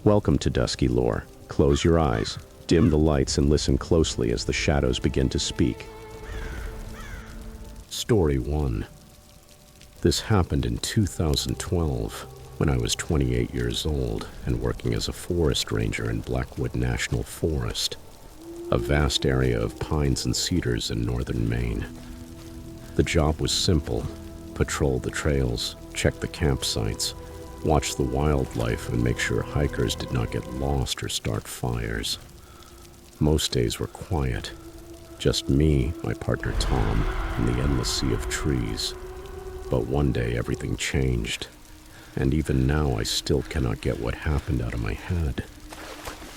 Welcome to Dusky Lore. Close your eyes, dim the lights, and listen closely as the shadows begin to speak. Story 1. This happened in 2012, when I was 28 years old and working as a forest ranger in Blackwood National Forest, a vast area of pines and cedars in northern Maine. The job was simple: patrol the trails, check the campsites, watch the wildlife, and make sure hikers did not get lost or start fires. Most days were quiet. Just me, my partner Tom, and the endless sea of trees. But one day everything changed, and even now I still cannot get what happened out of my head.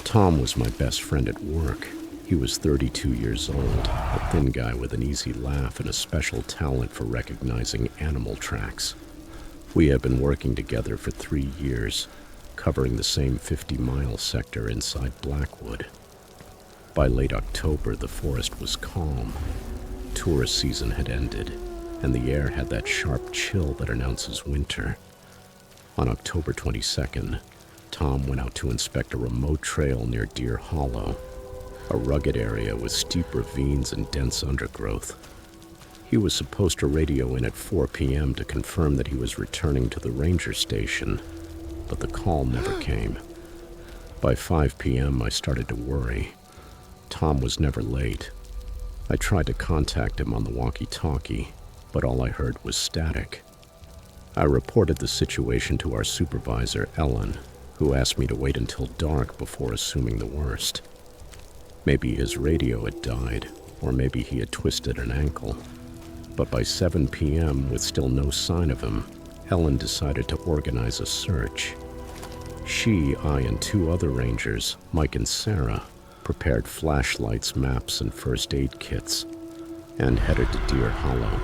Tom was my best friend at work. He was 32 years old, a thin guy with an easy laugh and a special talent for recognizing animal tracks. We had been working together for 3 years, covering the same 50-mile sector inside Blackwood. By late October, the forest was calm. Tourist season had ended, and the air had that sharp chill that announces winter. On October 22nd, Tom went out to inspect a remote trail near Deer Hollow, a rugged area with steep ravines and dense undergrowth. He was supposed to radio in at 4 p.m. to confirm that he was returning to the ranger station, but the call never came. By 5 p.m., I started to worry. Tom was never late. I tried to contact him on the walkie-talkie, but all I heard was static. I reported the situation to our supervisor, Ellen, who asked me to wait until dark before assuming the worst. Maybe his radio had died, or maybe he had twisted an ankle. But by 7 p.m., with still no sign of him, Ellen decided to organize a search. She, I, and 2 other rangers, Mike and Sarah, prepared flashlights, maps, and first aid kits, and headed to Deer Hollow.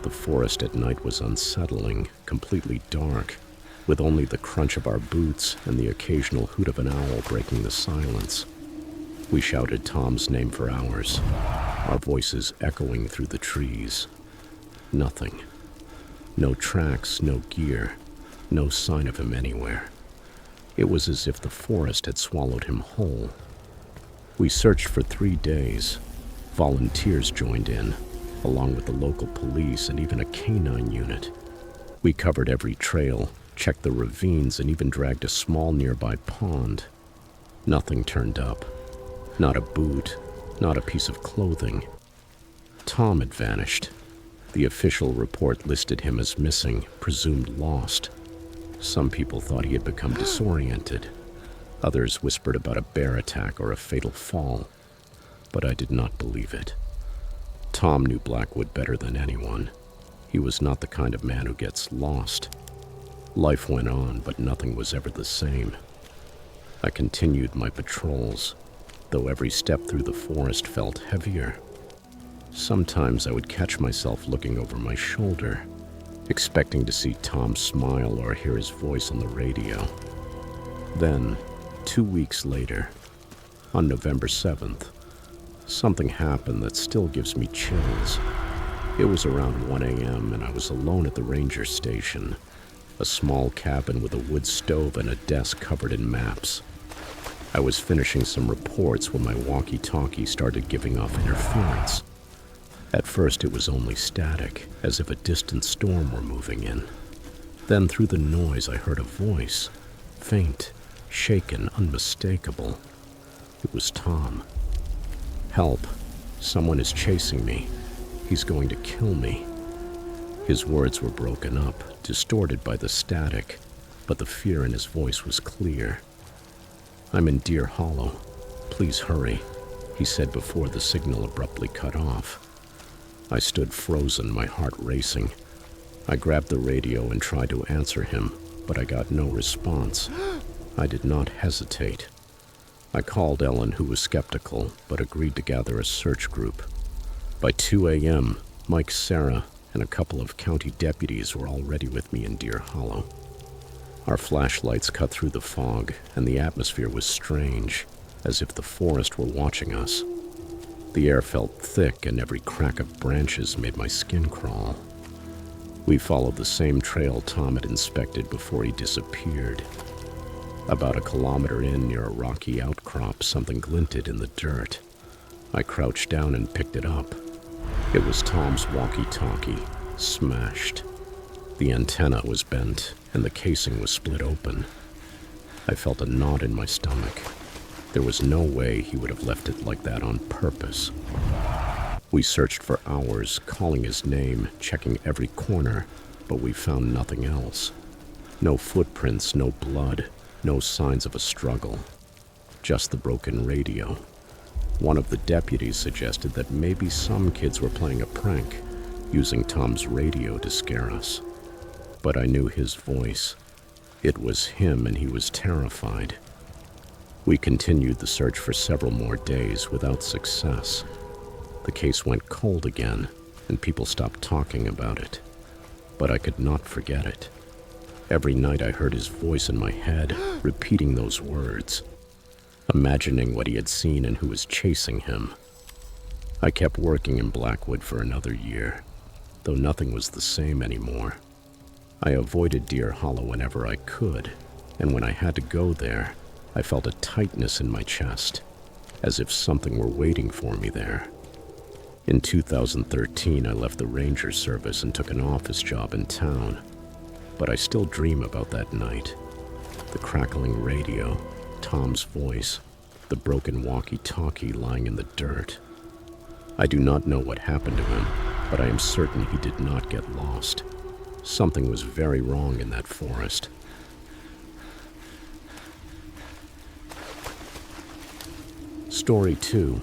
The forest at night was unsettling, completely dark, with only the crunch of our boots and the occasional hoot of an owl breaking the silence. We shouted Tom's name for hours, our voices echoing through the trees. Nothing. No tracks, no gear, no sign of him anywhere. It was as if the forest had swallowed him whole. We searched for 3 days. Volunteers joined in, along with the local police and even a canine unit. We covered every trail, checked the ravines, and even dragged a small nearby pond. Nothing turned up. Not a boot, not a piece of clothing. Tom had vanished. The official report listed him as missing, presumed lost. Some people thought he had become disoriented. Others whispered about a bear attack or a fatal fall. But I did not believe it. Tom knew Blackwood better than anyone. He was not the kind of man who gets lost. Life went on, but nothing was ever the same. I continued my patrols, though every step through the forest felt heavier. Sometimes I would catch myself looking over my shoulder, expecting to see Tom smile or hear his voice on the radio. Then, 2 weeks later, on November 7th, something happened that still gives me chills. It was around 1 a.m. and I was alone at the ranger station, a small cabin with a wood stove and a desk covered in maps. I was finishing some reports when my walkie-talkie started giving off interference. At first it was only static, as if a distant storm were moving in. Then through the noise I heard a voice, faint, shaken, unmistakable. It was Tom. "Help! Someone is chasing me. He's going to kill me." His words were broken up, distorted by the static, but the fear in his voice was clear. "I'm in Deer Hollow. Please hurry," he said before the signal abruptly cut off. I stood frozen, my heart racing. I grabbed the radio and tried to answer him, but I got no response. I did not hesitate. I called Ellen, who was skeptical, but agreed to gather a search group. By 2 a.m., Mike, Sarah, and a couple of county deputies were already with me in Deer Hollow. Our flashlights cut through the fog, and the atmosphere was strange, as if the forest were watching us. The air felt thick, and every crack of branches made my skin crawl. We followed the same trail Tom had inspected before he disappeared. About a kilometer in, near a rocky outcrop, something glinted in the dirt. I crouched down and picked it up. It was Tom's walkie-talkie, smashed. The antenna was bent, and the casing was split open. I felt a knot in my stomach. There was no way he would have left it like that on purpose. We searched for hours, calling his name, checking every corner, but we found nothing else. No footprints, no blood, no signs of a struggle. Just the broken radio. One of the deputies suggested that maybe some kids were playing a prank, using Tom's radio to scare us. But I knew his voice. It was him, and he was terrified. We continued the search for several more days without success. The case went cold again, and people stopped talking about it. But I could not forget it. Every night I heard his voice in my head, repeating those words, imagining what he had seen and who was chasing him. I kept working in Blackwood for another year, though nothing was the same anymore. I avoided Deer Hollow whenever I could, and when I had to go there, I felt a tightness in my chest, as if something were waiting for me there. In 2013, I left the Ranger service and took an office job in town, but I still dream about that night. The crackling radio, Tom's voice, the broken walkie-talkie lying in the dirt. I do not know what happened to him, but I am certain he did not get lost. Something was very wrong in that forest. Story 2.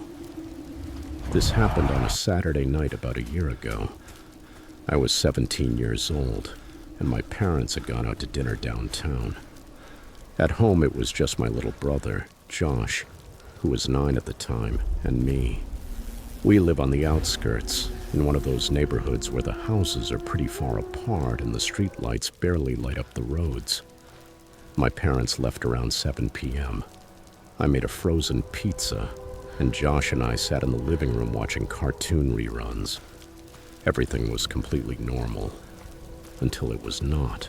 This happened on a Saturday night about a year ago. I was 17 years old, and my parents had gone out to dinner downtown. At home, it was just my little brother, Josh, who was 9 at the time, and me. We live on the outskirts, in one of those neighborhoods where the houses are pretty far apart and the streetlights barely light up the roads. My parents left around 7 p.m. I made a frozen pizza, and Josh and I sat in the living room watching cartoon reruns. Everything was completely normal, until it was not.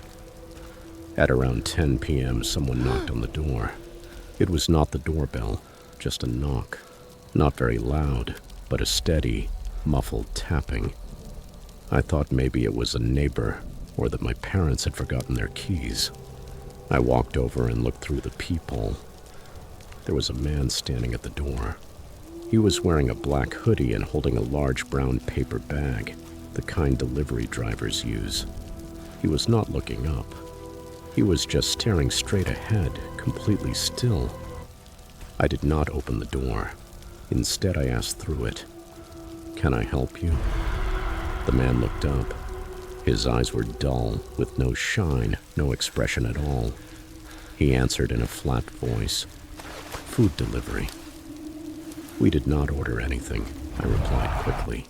At around 10 p.m., someone knocked on the door. It was not the doorbell, just a knock. Not very loud, but a steady, muffled tapping. I thought maybe it was a neighbor, or that my parents had forgotten their keys. I walked over and looked through the peephole. There was a man standing at the door. He was wearing a black hoodie and holding a large brown paper bag, the kind delivery drivers use. He was not looking up. He was just staring straight ahead, completely still. I did not open the door. Instead, I asked through it, "Can I help you?" The man looked up. His eyes were dull, with no shine, no expression at all. He answered in a flat voice, "Food delivery." "We did not order anything," I replied quickly.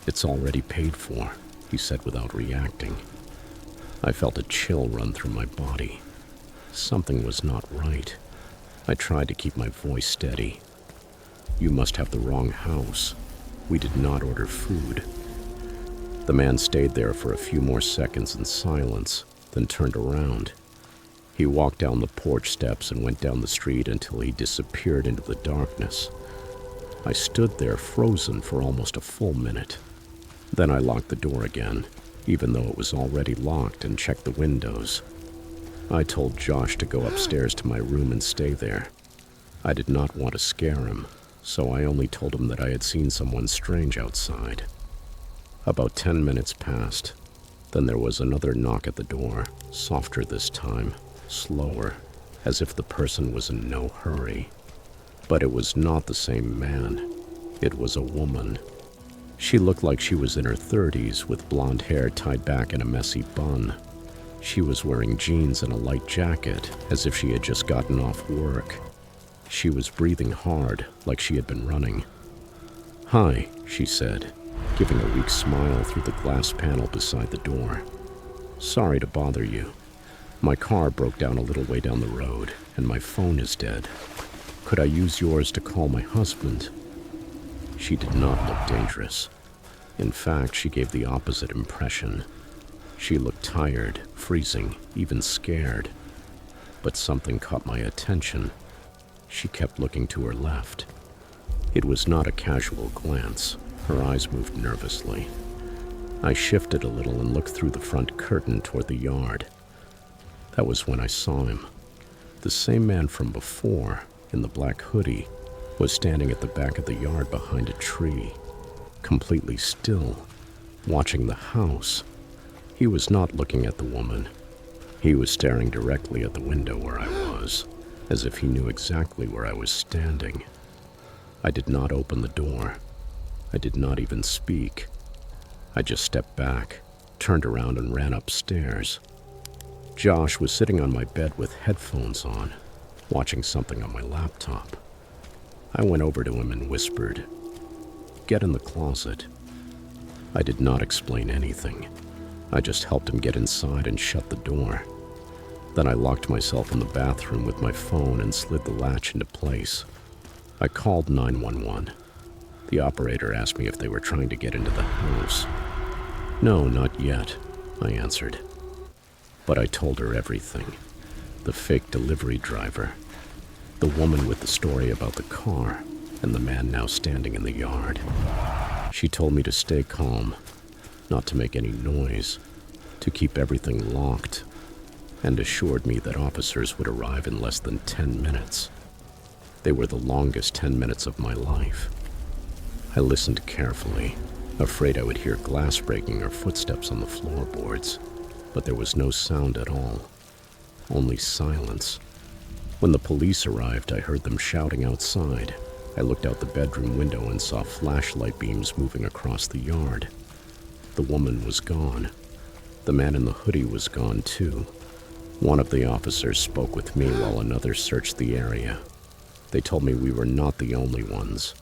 "It's already paid for," he said without reacting. I felt a chill run through my body. Something was not right. I tried to keep my voice steady. "You must have the wrong house. We did not order food." The man stayed there for a few more seconds in silence, then turned around. He walked down the porch steps and went down the street until he disappeared into the darkness. I stood there frozen for almost a full minute. Then I locked the door again, even though it was already locked, and checked the windows. I told Josh to go upstairs to my room and stay there. I did not want to scare him, so I only told him that I had seen someone strange outside. About 10 minutes passed. Then there was another knock at the door, softer this time, slower, as if the person was in no hurry. But it was not the same man. It was a woman. She looked like she was in her 30s, with blonde hair tied back in a messy bun. She was wearing jeans and a light jacket, as if she had just gotten off work. She was breathing hard, like she had been running. "Hi," she said, giving a weak smile through the glass panel beside the door. "Sorry to bother you. My car broke down a little way down the road, and my phone is dead. Could I use yours to call my husband?" She did not look dangerous. In fact, she gave the opposite impression. She looked tired, freezing, even scared. but something caught my attention. She kept looking to her left. It was not a casual glance. Her eyes moved nervously. I shifted a little and looked through the front curtain toward the yard. That was when I saw him. The same man from before, in the black hoodie, was standing at the back of the yard behind a tree, completely still, watching the house. He was not looking at the woman. He was staring directly at the window where I was, as if he knew exactly where I was standing. I did not open the door. I did not even speak. I just stepped back, turned around and ran upstairs. Josh was sitting on my bed with headphones on, watching something on my laptop. I went over to him and whispered, "Get in the closet." I did not explain anything. I just helped him get inside and shut the door. Then I locked myself in the bathroom with my phone and slid the latch into place. I called 911. The operator asked me if they were trying to get into the house. "No, not yet," I answered. But I told her everything. The fake delivery driver, the woman with the story about the car, and the man now standing in the yard. She told me to stay calm, not to make any noise, to keep everything locked, and assured me that officers would arrive in less than 10 minutes. They were the longest 10 minutes of my life. I listened carefully, afraid I would hear glass breaking or footsteps on the floorboards, but there was no sound at all, only silence. When the police arrived, I heard them shouting outside. I looked out the bedroom window and saw flashlight beams moving across the yard. The woman was gone. The man in the hoodie was gone too. One of the officers spoke with me while another searched the area. They told me we were not the only ones.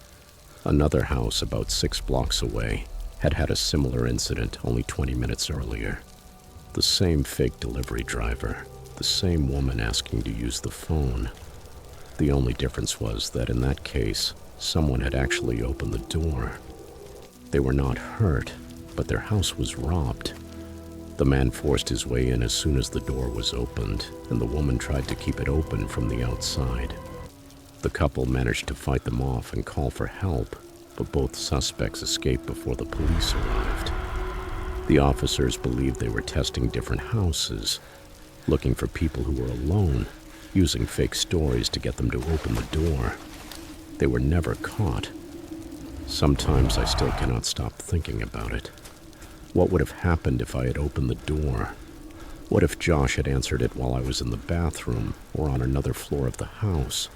Another house about 6 blocks away had had a similar incident only 20 minutes earlier. The same fake delivery driver, the same woman asking to use the phone. The only difference was that in that case, someone had actually opened the door. They were not hurt, but their house was robbed. The man forced his way in as soon as the door was opened, and the woman tried to keep it open from the outside. The couple managed to fight them off and call for help, but both suspects escaped before the police arrived. The officers believed they were testing different houses, looking for people who were alone, using fake stories to get them to open the door. They were never caught. Sometimes I still cannot stop thinking about it. What would have happened if I had opened the door? What if Josh had answered it while I was in the bathroom or on another floor of the house?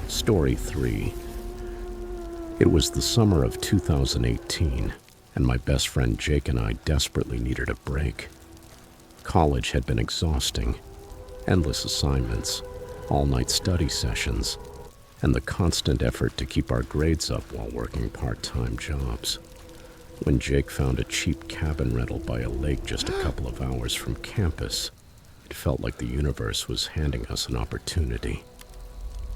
Story 3. It was the summer of 2018, and my best friend Jake and I desperately needed a break. College had been exhausting. Endless assignments, all-night study sessions, and the constant effort to keep our grades up while working part-time jobs. When Jake found a cheap cabin rental by a lake just a couple of hours from campus, it felt like the universe was handing us an opportunity.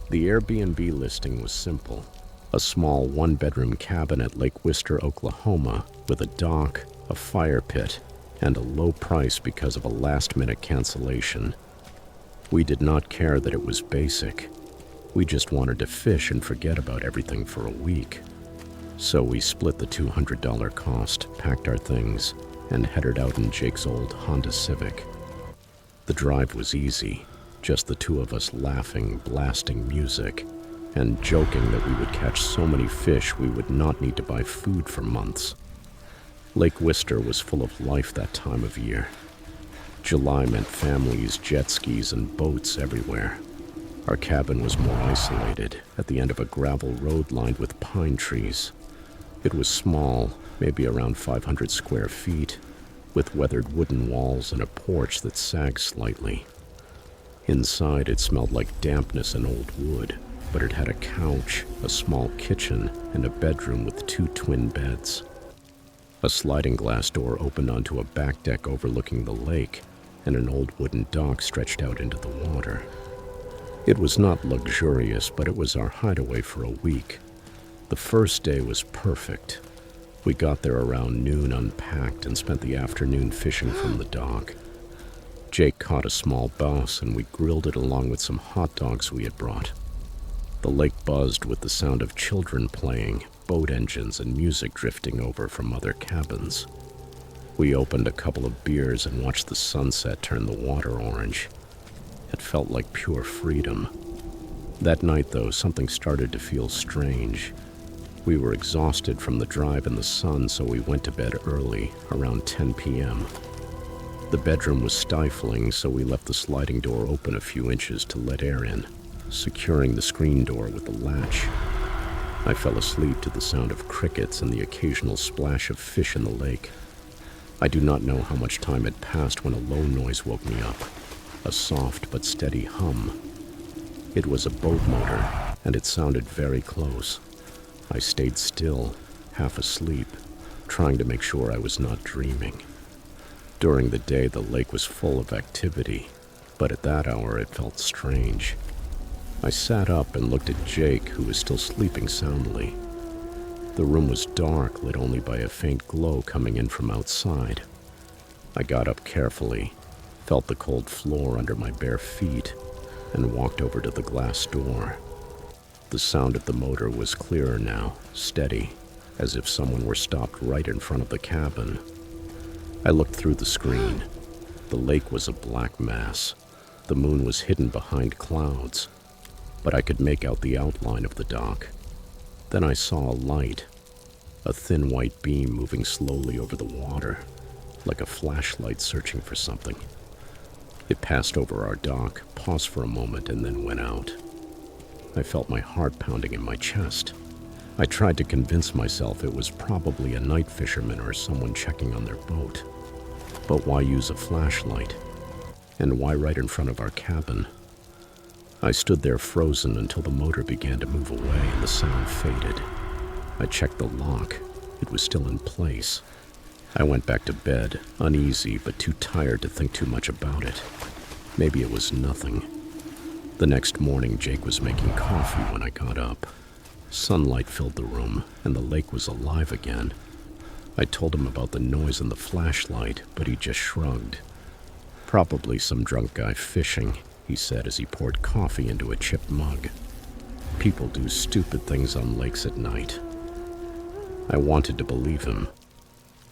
The Airbnb listing was simple. A small one-bedroom cabin at Lake Wister, Oklahoma, with a dock, a fire pit, and a low price because of a last-minute cancellation. We did not care that it was basic. We just wanted to fish and forget about everything for a week. So we split the $200 cost, packed our things, and headed out in Jake's old Honda Civic. The drive was easy, just the two of us laughing, blasting music, and joking that we would catch so many fish we would not need to buy food for months. Lake Wister was full of life that time of year. July meant families, jet skis, and boats everywhere. Our cabin was more isolated, at the end of a gravel road lined with pine trees. It was small, maybe around 500 square feet, with weathered wooden walls and a porch that sagged slightly. Inside, it smelled like dampness and old wood, but it had a couch, a small kitchen, and a bedroom with 2 twin beds. A sliding glass door opened onto a back deck overlooking the lake, and an old wooden dock stretched out into the water. It was not luxurious, but it was our hideaway for a week. The first day was perfect. We got there around noon, unpacked, and spent the afternoon fishing from the dock. Jake caught a small bass, and we grilled it along with some hot dogs we had brought. The lake buzzed with the sound of children playing, boat engines, and music drifting over from other cabins. We opened a couple of beers and watched the sunset turn the water orange. It felt like pure freedom. That night, though, something started to feel strange. We were exhausted from the drive in the sun, so we went to bed early, around 10 p.m. The bedroom was stifling, so we left the sliding door open a few inches to let air in, securing the screen door with the latch. I fell asleep to the sound of crickets and the occasional splash of fish in the lake. I do not know how much time had passed when a low noise woke me up, a soft but steady hum. It was a boat motor, and it sounded very close. I stayed still, half asleep, trying to make sure I was not dreaming. During the day, the lake was full of activity, but at that hour it felt strange. I sat up and looked at Jake, who was still sleeping soundly. The room was dark, lit only by a faint glow coming in from outside. I got up carefully, felt the cold floor under my bare feet, and walked over to the glass door. The sound of the motor was clearer now, steady, as if someone were stopped right in front of the cabin. I looked through the screen. The lake was a black mass. The moon was hidden behind clouds, but I could make out the outline of the dock. Then I saw a light, a thin white beam moving slowly over the water, like a flashlight searching for something. It passed over our dock, paused for a moment, and then went out. I felt my heart pounding in my chest. I tried to convince myself it was probably a night fisherman or someone checking on their boat. But why use a flashlight? And why right in front of our cabin? I stood there frozen until the motor began to move away and the sound faded. I checked the lock. It was still in place. I went back to bed, uneasy but too tired to think too much about it. Maybe it was nothing. The next morning, Jake was making coffee when I got up. Sunlight filled the room, and the lake was alive again. I told him about the noise and the flashlight, but he just shrugged. Probably some drunk guy fishing, he said as he poured coffee into a chipped mug. People do stupid things on lakes at night. I wanted to believe him.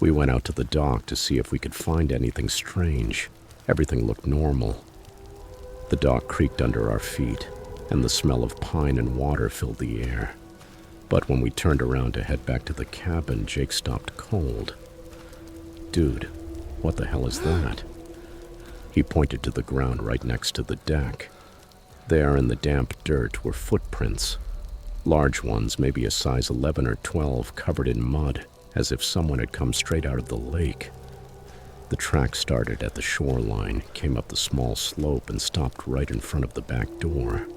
We went out to the dock to see if we could find anything strange. Everything looked normal. The dock creaked under our feet, and the smell of pine and water filled the air. But when we turned around to head back to the cabin, Jake stopped cold. "Dude, what the hell is that?" He pointed to the ground right next to the deck. There in the damp dirt were footprints. Large ones, maybe a size 11 or 12, covered in mud, as if someone had come straight out of the lake. The track started at the shoreline, came up the small slope, and stopped right in front of the back door.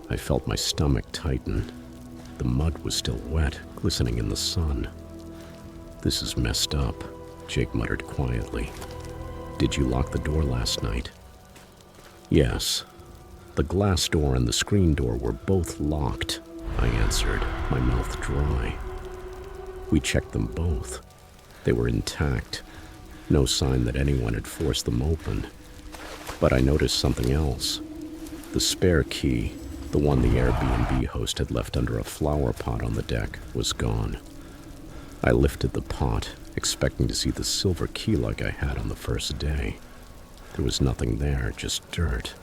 I felt my stomach tighten. The mud was still wet, glistening in the sun. "This is messed up," Jake muttered quietly. "Did you lock the door last night?" "Yes. The glass door and the screen door were both locked," I answered, my mouth dry. "We checked them both. They were intact. No sign that anyone had forced them open. But I noticed something else. The spare key, the one the Airbnb host had left under a flower pot on the deck, was gone. I lifted the pot, expecting to see the silver key like I had on the first day. There was nothing there, just dirt.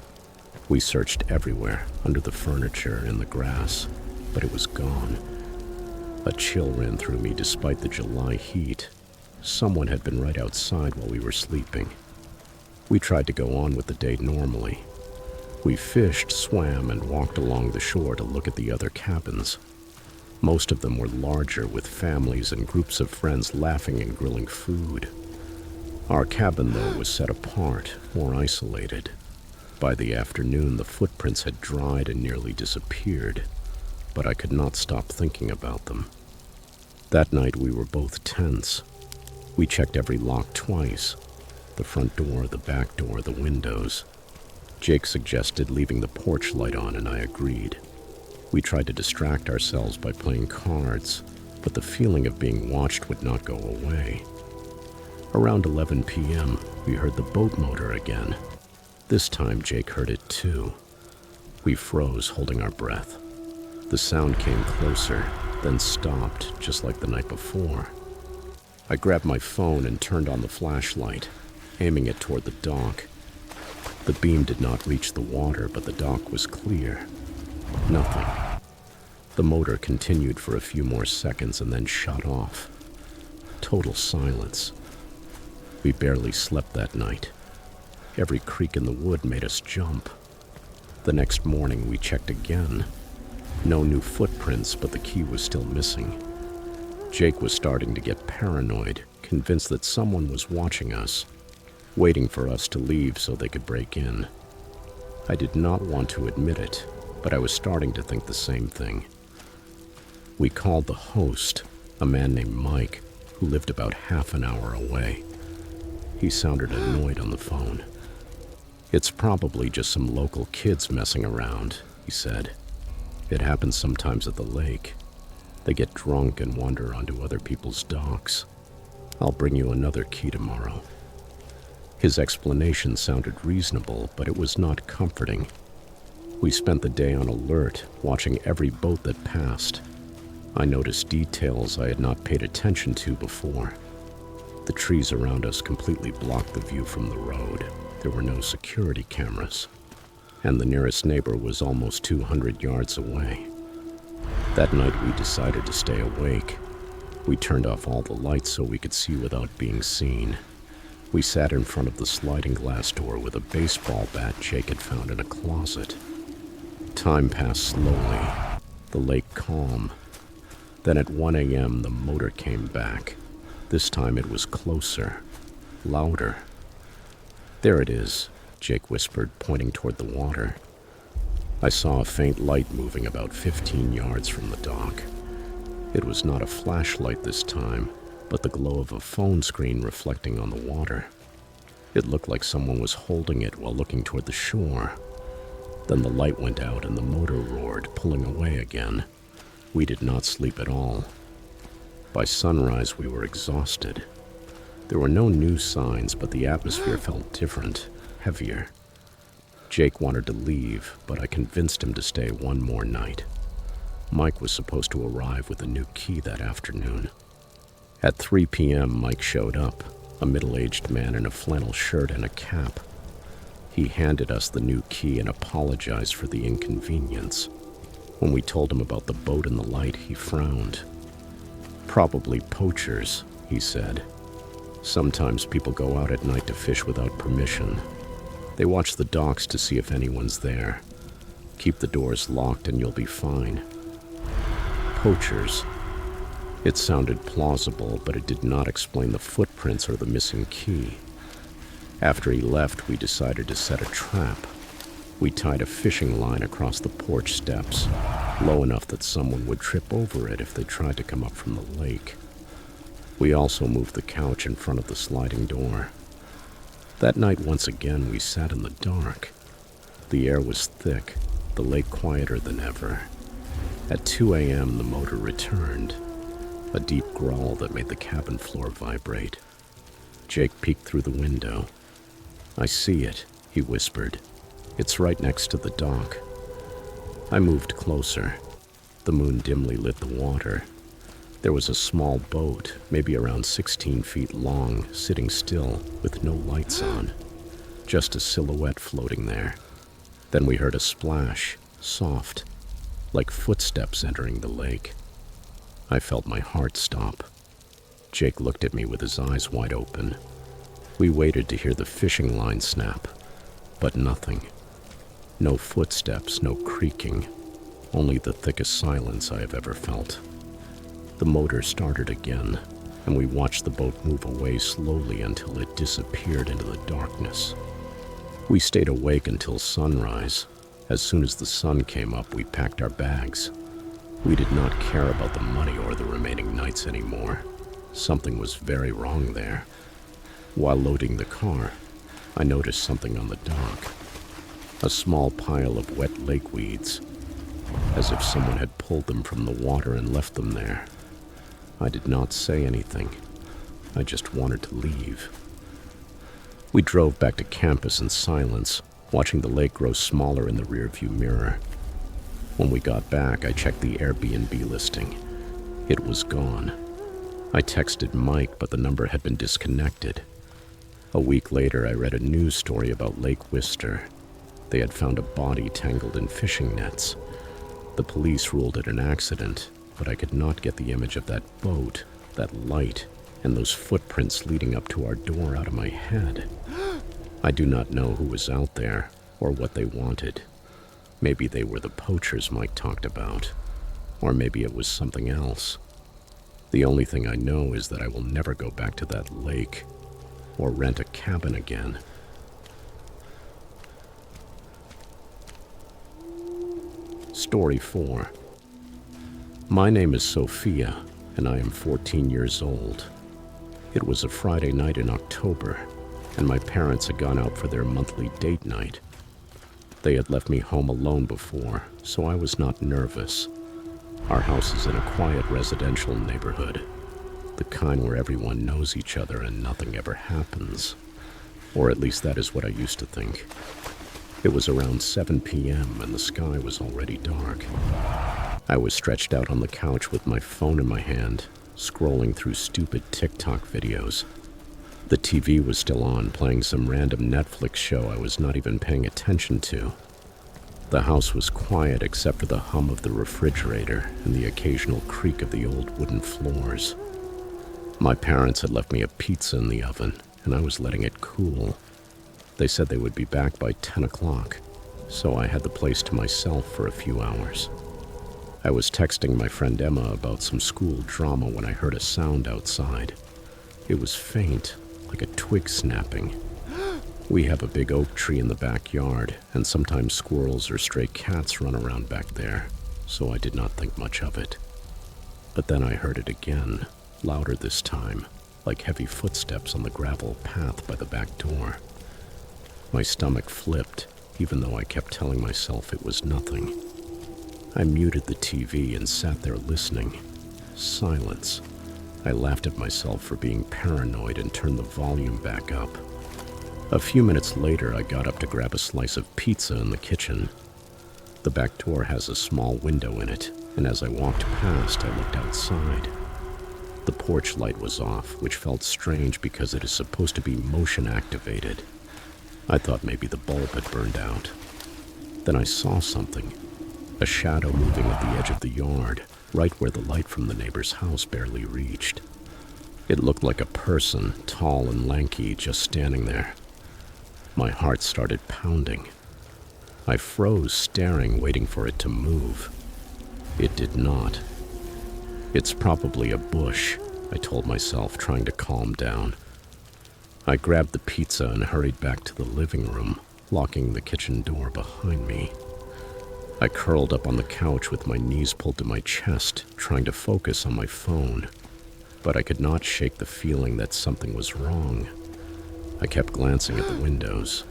We searched everywhere, under the furniture, in the grass, but it was gone. A chill ran through me despite the July heat. Someone had been right outside while we were sleeping. We tried to go on with the day normally. We fished, swam, and walked along the shore to look at the other cabins. Most of them were larger, with families and groups of friends laughing and grilling food. Our cabin, though, was set apart, more isolated. By the afternoon, the footprints had dried and nearly disappeared, but I could not stop thinking about them. That night, we were both tense. We checked every lock twice. The front door, the back door, the windows. Jake suggested leaving the porch light on, and I agreed. We tried to distract ourselves by playing cards, but the feeling of being watched would not go away. Around 11 p.m., we heard the boat motor again. This time, Jake heard it too. We froze, holding our breath. The sound came closer, then stopped, just like the night before. I grabbed my phone and turned on the flashlight, aiming it toward the dock. The beam did not reach the water, but the dock was clear. Nothing. The motor continued for a few more seconds and then shut off. Total silence. We barely slept that night. Every creak in the wood made us jump. The next morning we checked again. No new footprints, but the key was still missing. Jake was starting to get paranoid, convinced that someone was watching us, waiting for us to leave so they could break in. I did not want to admit it, but I was starting to think the same thing. We called the host, a man named Mike, who lived about half an hour away. He sounded annoyed on the phone. "It's probably just some local kids messing around," he said. "It happens sometimes at the lake. They get drunk and wander onto other people's docks. I'll bring you another key tomorrow." His explanation sounded reasonable, but it was not comforting. We spent the day on alert, watching every boat that passed. I noticed details I had not paid attention to before. The trees around us completely blocked the view from the road. There were no security cameras, and the nearest neighbor was almost 200 yards away. That night we decided to stay awake. We turned off all the lights so we could see without being seen. We sat in front of the sliding glass door with a baseball bat Jake had found in a closet. Time passed slowly, the lake calm. Then at 1 a.m. the motor came back. This time it was closer, louder. "There it is," Jake whispered, pointing toward the water. I saw a faint light moving about 15 yards from the dock. It was not a flashlight this time, but the glow of a phone screen reflecting on the water. It looked like someone was holding it while looking toward the shore. Then the light went out and the motor roared, pulling away again. We did not sleep at all. By sunrise, we were exhausted. There were no new signs, but the atmosphere felt different, heavier. Jake wanted to leave, but I convinced him to stay one more night. Mike was supposed to arrive with a new key that afternoon. At 3 p.m., Mike showed up, a middle-aged man in a flannel shirt and a cap. He handed us the new key and apologized for the inconvenience. When we told him about the boat and the light, he frowned. "Probably poachers," he said. "Sometimes people go out at night to fish without permission. They watch the docks to see if anyone's there. Keep the doors locked and you'll be fine." Poachers. It sounded plausible, but it did not explain the footprints or the missing key. After he left, we decided to set a trap. We tied a fishing line across the porch steps, low enough that someone would trip over it if they tried to come up from the lake. We also moved the couch in front of the sliding door. That night, once again, we sat in the dark. The air was thick, the lake quieter than ever. At 2 a.m., the motor returned, a deep growl that made the cabin floor vibrate. Jake peeked through the window. "I see it," he whispered. "It's right next to the dock." I moved closer. The moon dimly lit the water. There was a small boat, maybe around 16 feet long, sitting still, with no lights on. Just a silhouette floating there. Then we heard a splash, soft, like footsteps entering the lake. I felt my heart stop. Jake looked at me with his eyes wide open. We waited to hear the fishing line snap, but nothing. No footsteps, no creaking, only the thickest silence I have ever felt. The motor started again, and we watched the boat move away slowly until it disappeared into the darkness. We stayed awake until sunrise. As soon as the sun came up, we packed our bags. We did not care about the money or the remaining nights anymore. Something was very wrong there. While loading the car, I noticed something on the dock. A small pile of wet lake weeds, as if someone had pulled them from the water and left them there. I did not say anything. I just wanted to leave. We drove back to campus in silence, watching the lake grow smaller in the rearview mirror. When we got back, I checked the Airbnb listing. It was gone. I texted Mike, but the number had been disconnected. A week later, I read a news story about Lake Wister. They had found a body tangled in fishing nets. The police ruled it an accident, but I could not get the image of that boat, that light, and those footprints leading up to our door out of my head. I do not know who was out there or what they wanted. Maybe they were the poachers Mike talked about, or maybe it was something else. The only thing I know is that I will never go back to that lake or rent a cabin again. Story 4. My name is Sophia, and I am 14 years old. It was a Friday night in October, and my parents had gone out for their monthly date night. They had left me home alone before, so I was not nervous. Our house is in a quiet residential neighborhood, the kind where everyone knows each other and nothing ever happens. Or at least that is what I used to think. It was around 7 p.m. and the sky was already dark. I was stretched out on the couch with my phone in my hand, scrolling through stupid TikTok videos. The TV was still on, playing some random Netflix show I was not even paying attention to. The house was quiet except for the hum of the refrigerator and the occasional creak of the old wooden floors. My parents had left me a pizza in the oven, and I was letting it cool. They said they would be back by 10 o'clock, so I had the place to myself for a few hours. I was texting my friend Emma about some school drama when I heard a sound outside. It was faint, like a twig snapping. We have a big oak tree in the backyard, and sometimes squirrels or stray cats run around back there, so I did not think much of it. But then I heard it again, louder this time, like heavy footsteps on the gravel path by the back door. My stomach flipped, even though I kept telling myself it was nothing. I muted the TV and sat there listening. Silence. I laughed at myself for being paranoid and turned the volume back up. A few minutes later, I got up to grab a slice of pizza in the kitchen. The back door has a small window in it, and as I walked past, I looked outside. The porch light was off, which felt strange because it is supposed to be motion activated. I thought maybe the bulb had burned out. Then I saw something. A shadow moving at the edge of the yard, right where the light from the neighbor's house barely reached. It looked like a person, tall and lanky, just standing there. My heart started pounding. I froze, staring, waiting for it to move. It did not. It's probably a bush, I told myself, trying to calm down. I grabbed the pizza and hurried back to the living room, locking the kitchen door behind me. I curled up on the couch with my knees pulled to my chest, trying to focus on my phone. But I could not shake the feeling that something was wrong. I kept glancing at the windows,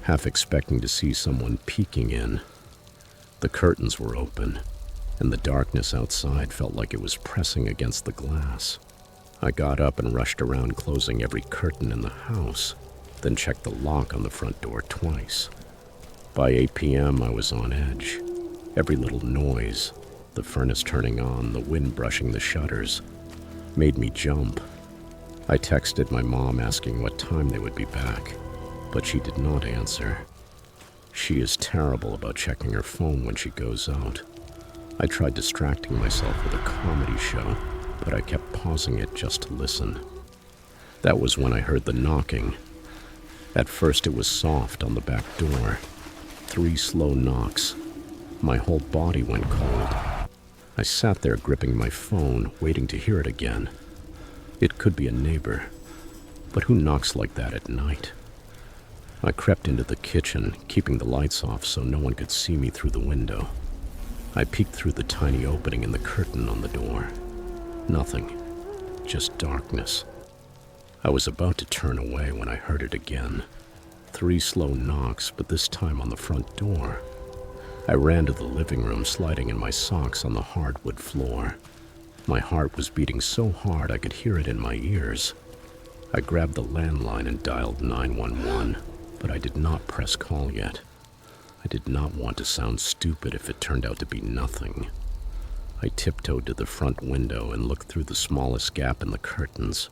half expecting to see someone peeking in. The curtains were open, and the darkness outside felt like it was pressing against the glass. I got up and rushed around closing every curtain in the house, then checked the lock on the front door twice. By 8 p.m., I was on edge. Every little noise, the furnace turning on, the wind brushing the shutters, made me jump. I texted my mom asking what time they would be back, but she did not answer. She is terrible about checking her phone when she goes out. I tried distracting myself with a comedy show, but I kept pausing it just to listen. That was when I heard the knocking. At first it was soft on the back door. 3 slow knocks. My whole body went cold. I sat there gripping my phone, waiting to hear it again. It could be a neighbor, but who knocks like that at night? I crept into the kitchen, keeping the lights off so no one could see me through the window. I peeked through the tiny opening in the curtain on the door. Nothing, just darkness. I was about to turn away when I heard it again. 3 slow knocks, but this time on the front door. I ran to the living room, sliding in my socks on the hardwood floor. My heart was beating so hard I could hear it in my ears. I grabbed the landline and dialed 911, but I did not press call yet. I did not want to sound stupid if it turned out to be nothing. I tiptoed to the front window and looked through the smallest gap in the curtains.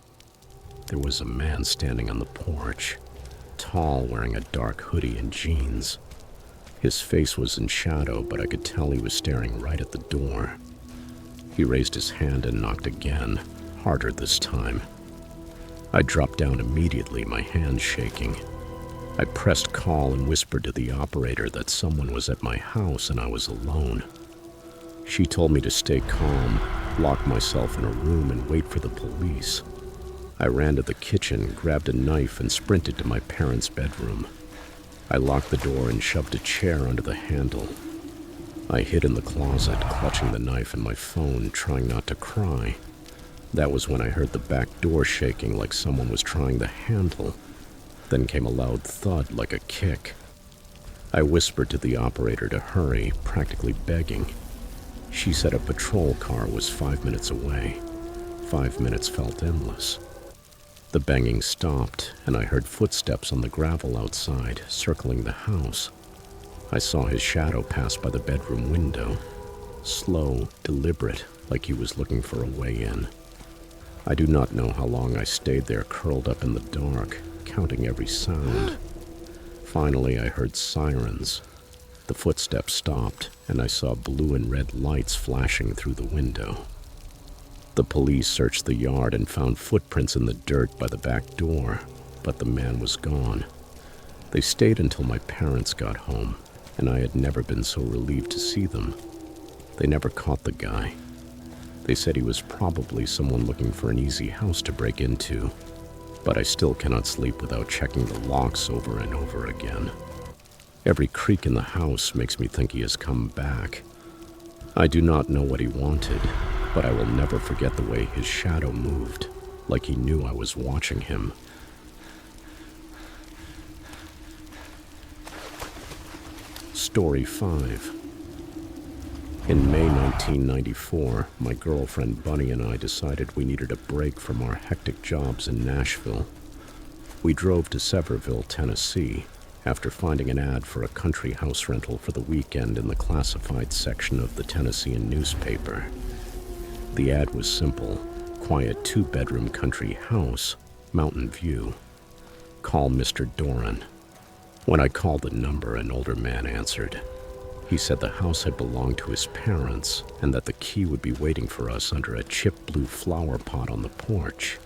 There was a man standing on the porch, tall, wearing a dark hoodie and jeans. His face was in shadow, but I could tell he was staring right at the door. He raised his hand and knocked again, harder this time. I dropped down immediately, my hands shaking. I pressed call and whispered to the operator that someone was at my house and I was alone. She told me to stay calm, lock myself in a room, and wait for the police. I ran to the kitchen, grabbed a knife, and sprinted to my parents' bedroom. I locked the door and shoved a chair under the handle. I hid in the closet, clutching the knife and my phone, trying not to cry. That was when I heard the back door shaking like someone was trying the handle. Then came a loud thud like a kick. I whispered to the operator to hurry, practically begging. She said a patrol car was 5 minutes away. 5 minutes felt endless. The banging stopped, and I heard footsteps on the gravel outside, circling the house. I saw his shadow pass by the bedroom window, slow, deliberate, like he was looking for a way in. I do not know how long I stayed there curled up in the dark, counting every sound. Finally, I heard sirens. The footsteps stopped, and I saw blue and red lights flashing through the window. The police searched the yard and found footprints in the dirt by the back door, but the man was gone. They stayed until my parents got home, and I had never been so relieved to see them. They never caught the guy. They said he was probably someone looking for an easy house to break into, but I still cannot sleep without checking the locks over and over again. Every creak in the house makes me think he has come back. I do not know what he wanted, but I will never forget the way his shadow moved, like he knew I was watching him. Story 5. In May 1994, my girlfriend Bunny and I decided we needed a break from our hectic jobs in Nashville. We drove to Sevierville, Tennessee, after finding an ad for a country house rental for the weekend in the classified section of the Tennessean newspaper. The ad was simple: quiet 2-bedroom country house, mountain view. Call Mr. Doran. When I called the number, an older man answered. He said the house had belonged to his parents and that the key would be waiting for us under a chipped blue flower pot on the porch.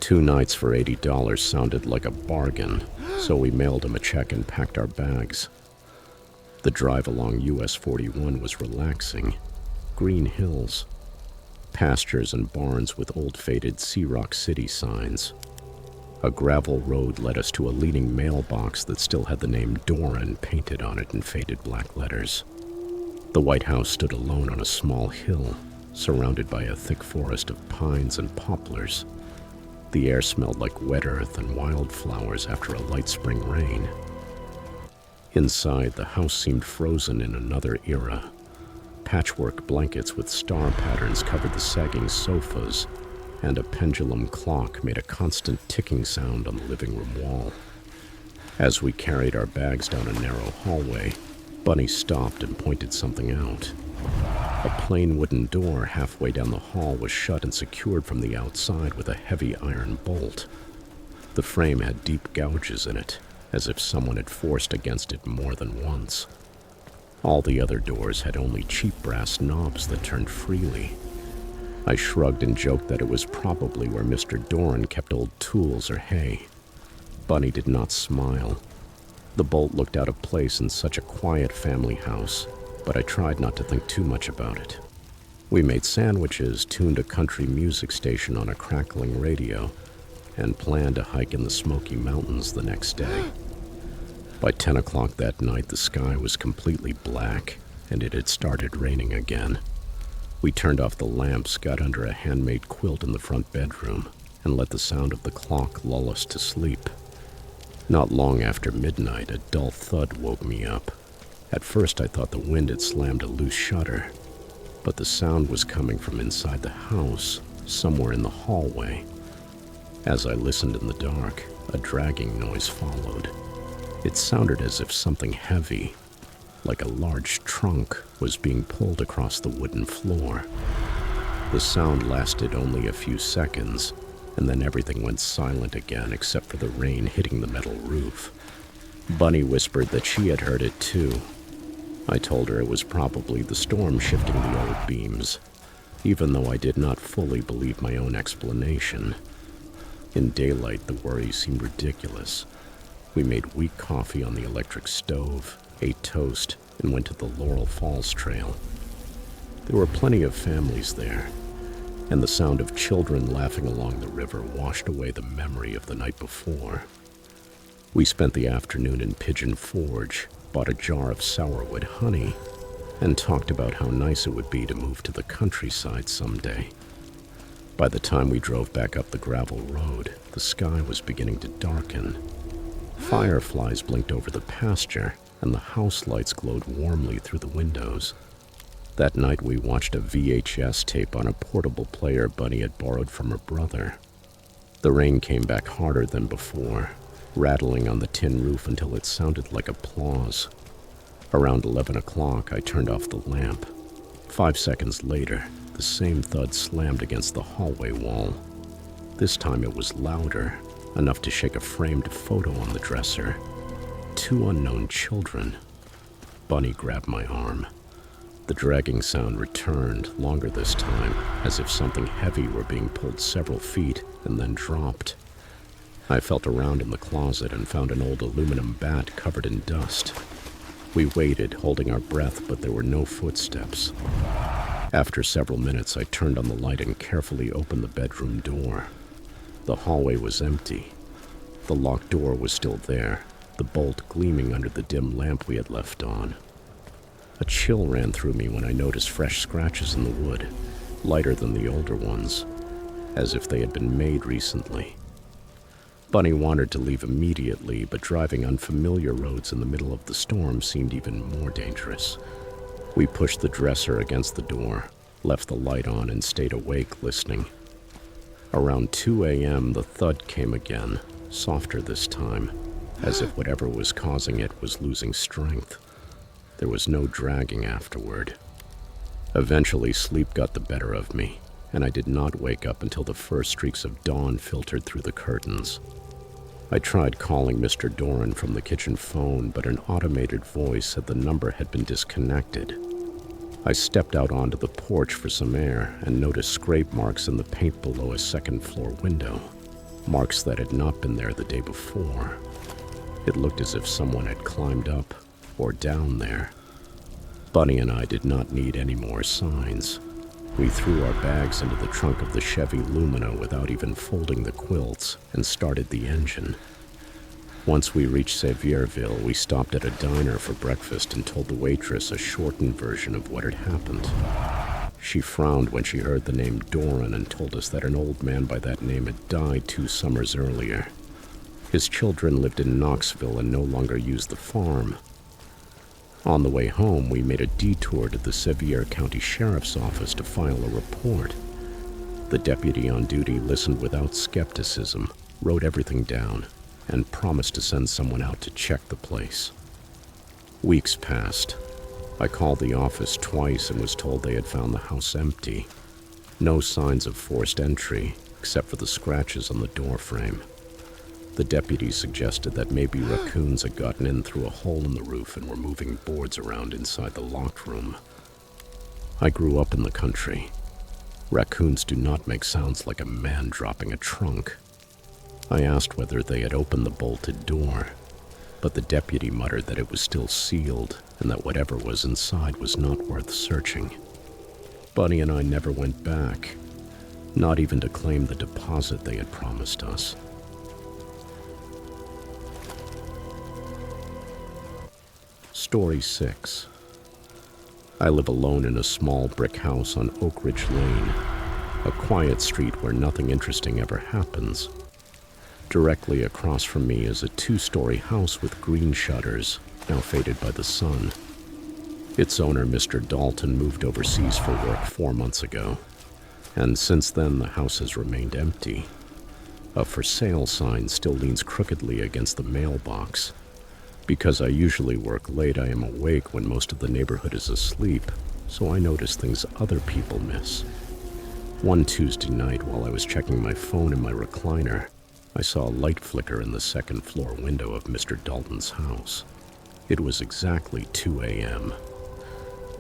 2 nights for $80 sounded like a bargain, so we mailed him a check and packed our bags. The drive along US 41 was relaxing. Green hills, pastures and barns with old faded Sea Rock City signs. A gravel road led us to a leaning mailbox that still had the name Doran painted on it in faded black letters. The White House stood alone on a small hill, surrounded by a thick forest of pines and poplars. The air smelled like wet earth and wildflowers after a light spring rain. Inside, the house seemed frozen in another era. Patchwork blankets with star patterns covered the sagging sofas, and a pendulum clock made a constant ticking sound on the living room wall. As we carried our bags down a narrow hallway, Bunny stopped and pointed something out. A plain wooden door halfway down the hall was shut and secured from the outside with a heavy iron bolt. The frame had deep gouges in it, as if someone had forced against it more than once. All the other doors had only cheap brass knobs that turned freely. I shrugged and joked that it was probably where Mr. Doran kept old tools or hay. Bunny did not smile. The bolt looked out of place in such a quiet family house, but I tried not to think too much about it. We made sandwiches, tuned a country music station on a crackling radio, and planned a hike in the Smoky Mountains the next day. By 10 o'clock that night, the sky was completely black, and it had started raining again. We turned off the lamps, got under a handmade quilt in the front bedroom, and let the sound of the clock lull us to sleep. Not long after midnight, a dull thud woke me up. At first, I thought the wind had slammed a loose shutter. but the sound was coming from inside the house, somewhere in the hallway. As I listened in the dark, a dragging noise followed. It sounded as if something heavy, like a large trunk, was being pulled across the wooden floor. The sound lasted only a few seconds, and then everything went silent again except for the rain hitting the metal roof. Bunny whispered that she had heard it too. I told her it was probably the storm shifting the old beams, even though I did not fully believe my own explanation. In daylight, the worry seemed ridiculous. We made weak coffee on the electric stove, ate toast, and went to the Laurel Falls Trail. There were plenty of families there, and the sound of children laughing along the river washed away the memory of the night before. We spent the afternoon in Pigeon Forge, bought a jar of sourwood honey, and talked about how nice it would be to move to the countryside someday. By the time we drove back up the gravel road, the sky was beginning to darken. Fireflies blinked over the pasture, and the house lights glowed warmly through the windows. That night we watched a VHS tape on a portable player Bunny had borrowed from her brother. The rain came back harder than before, rattling on the tin roof until it sounded like applause. Around 11 o'clock, I turned off the lamp. 5 seconds later, the same thud slammed against the hallway wall. This time it was louder, enough to shake a framed photo on the dresser. 2 unknown children. Bunny grabbed my arm. The dragging sound returned, longer this time, as if something heavy were being pulled several feet and then dropped. I felt around in the closet and found an old aluminum bat covered in dust. We waited, holding our breath, but there were no footsteps. After several minutes, I turned on the light and carefully opened the bedroom door. The hallway was empty. The locked door was still there, the bolt gleaming under the dim lamp we had left on. A chill ran through me when I noticed fresh scratches in the wood, lighter than the older ones, as if they had been made recently. Bunny wanted to leave immediately, but driving unfamiliar roads in the middle of the storm seemed even more dangerous. We pushed the dresser against the door, left the light on, and stayed awake listening. Around 2 a.m., the thud came again, softer this time, as if whatever was causing it was losing strength. There was no dragging afterward. Eventually, sleep got the better of me, and I did not wake up until the first streaks of dawn filtered through the curtains. I tried calling Mr. Doran from the kitchen phone, but an automated voice said the number had been disconnected. I stepped out onto the porch for some air and noticed scrape marks in the paint below a second-floor window, marks that had not been there the day before. It looked as if someone had climbed up or down there. Bunny and I did not need any more signs. We threw our bags into the trunk of the Chevy Lumina without even folding the quilts and started the engine. Once we reached Sevierville, we stopped at a diner for breakfast and told the waitress a shortened version of what had happened. She frowned when she heard the name Doran and told us that an old man by that name had died 2 summers earlier. His children lived in Knoxville and no longer used the farm. On the way home, we made a detour to the Sevier County Sheriff's Office to file a report. The deputy on duty listened without skepticism, wrote everything down, and promised to send someone out to check the place. Weeks passed. I called the office twice and was told they had found the house empty. No signs of forced entry, except for the scratches on the door frame. The deputy suggested that maybe raccoons had gotten in through a hole in the roof and were moving boards around inside the locked room. I grew up in the country. Raccoons do not make sounds like a man dropping a trunk. I asked whether they had opened the bolted door, but the deputy muttered that it was still sealed and that whatever was inside was not worth searching. Bunny and I never went back, not even to claim the deposit they had promised us. Story 6. I live alone in a small brick house on Oak Ridge Lane, a quiet street where nothing interesting ever happens. Directly across from me is a 2-story house with green shutters, now faded by the sun. Its owner, Mr. Dalton, moved overseas for work 4 months ago, and since then the house has remained empty. A for sale sign still leans crookedly against the mailbox. Because I usually work late, I am awake when most of the neighborhood is asleep, so I notice things other people miss. One Tuesday night, while I was checking my phone in my recliner, I saw a light flicker in the second floor window of Mr. Dalton's house. It was exactly 2 a.m.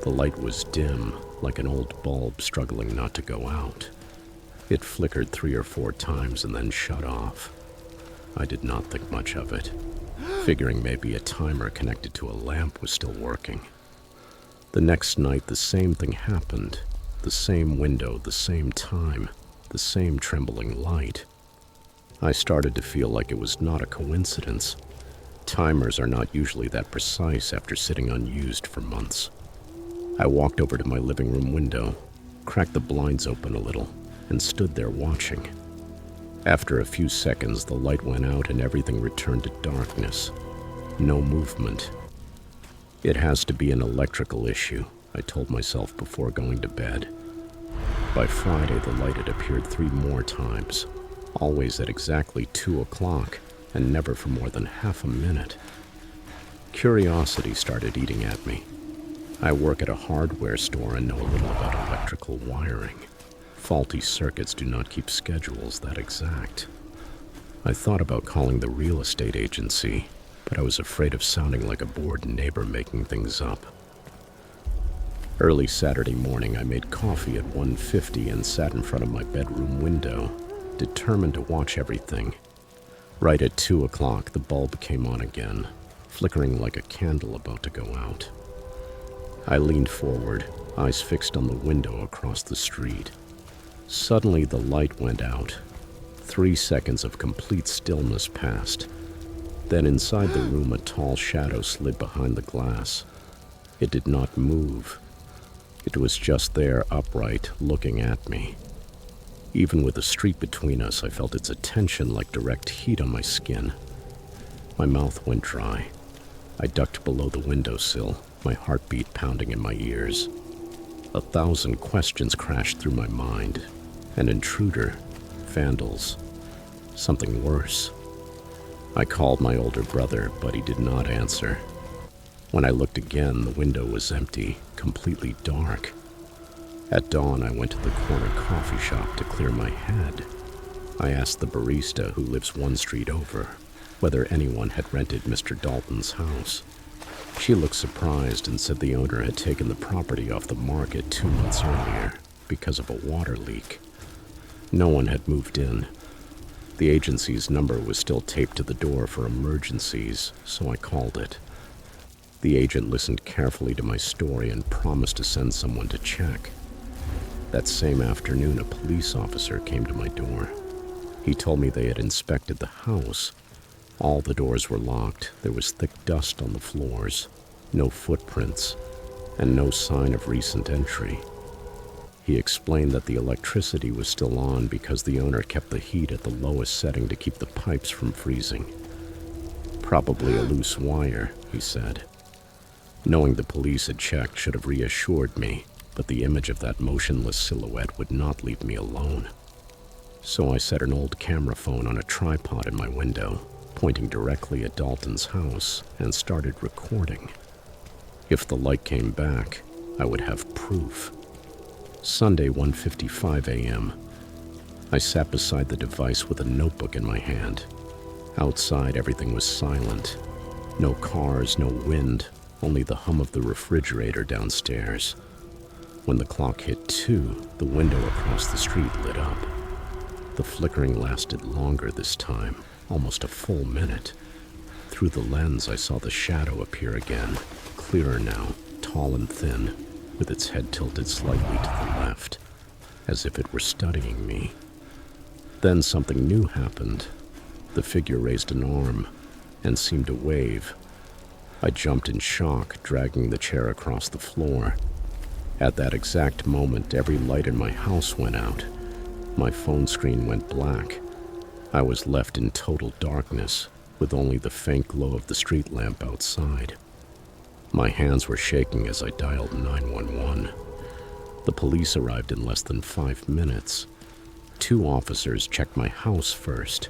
The light was dim, like an old bulb struggling not to go out. It flickered 3 or 4 times and then shut off. I did not think much of it, figuring maybe a timer connected to a lamp was still working. The next night, the same thing happened. The same window, the same time, the same trembling light. I started to feel like it was not a coincidence. Timers are not usually that precise after sitting unused for months. I walked over to my living room window, cracked the blinds open a little, and stood there watching. After a few seconds, the light went out and everything returned to darkness. No movement. It has to be an electrical issue, I told myself before going to bed. By Friday, the light had appeared 3 more times, always at exactly 2 o'clock, and never for more than half a minute. Curiosity started eating at me. I work at a hardware store and know a little about electrical wiring. Faulty circuits do not keep schedules that exact. I thought about calling the real estate agency, but I was afraid of sounding like a bored neighbor making things up. Early Saturday morning, I made coffee at 1:50 and sat in front of my bedroom window, determined to watch everything. Right at 2 o'clock, the bulb came on again, flickering like a candle about to go out. I leaned forward, eyes fixed on the window across the street. Suddenly, the light went out. 3 seconds of complete stillness passed. Then inside the room, a tall shadow slid behind the glass. It did not move. It was just there, upright, looking at me. Even with the street between us, I felt its attention like direct heat on my skin. My mouth went dry. I ducked below the windowsill, my heartbeat pounding in my ears. 1,000 questions crashed through my mind. An intruder, vandals, something worse. I called my older brother, but he did not answer. When I looked again, the window was empty, completely dark. At dawn, I went to the corner coffee shop to clear my head. I asked the barista, who lives 1 street over, whether anyone had rented Mr. Dalton's house. She looked surprised and said the owner had taken the property off the market 2 months earlier because of a water leak. No one had moved in. The agency's number was still taped to the door for emergencies, so I called it. The agent listened carefully to my story and promised to send someone to check. That same afternoon, a police officer came to my door. He told me they had inspected the house. All the doors were locked. There was thick dust on the floors, no footprints, and no sign of recent entry. He explained that the electricity was still on because the owner kept the heat at the lowest setting to keep the pipes from freezing. Probably a loose wire, he said. Knowing the police had checked should have reassured me, but the image of that motionless silhouette would not leave me alone. So I set an old camera phone on a tripod in my window, pointing directly at Dalton's house, and started recording. If the light came back, I would have proof. Sunday, 1:55 a.m. I sat beside the device with a notebook in my hand. Outside, everything was silent. No cars, no wind, only the hum of the refrigerator downstairs. When the clock hit 2, the window across the street lit up. The flickering lasted longer this time, almost a full minute. Through the lens, I saw the shadow appear again, clearer now, tall and thin, with its head tilted slightly to the left, as if it were studying me. Then something new happened. The figure raised an arm and seemed to wave. I jumped in shock, dragging the chair across the floor. At that exact moment, every light in my house went out. My phone screen went black. I was left in total darkness, with only the faint glow of the street lamp outside. My hands were shaking as I dialed 911. The police arrived in less than 5 minutes. 2 officers checked my house first.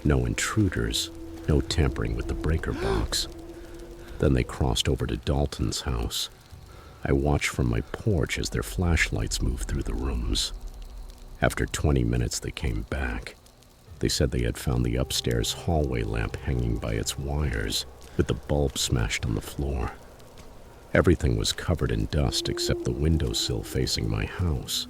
No intruders, no tampering with the breaker box. Then they crossed over to Dalton's house. I watched from my porch as their flashlights moved through the rooms. After 20 minutes, they came back. They said they had found the upstairs hallway lamp hanging by its wires, with the bulb smashed on the floor. Everything was covered in dust except the windowsill facing my house.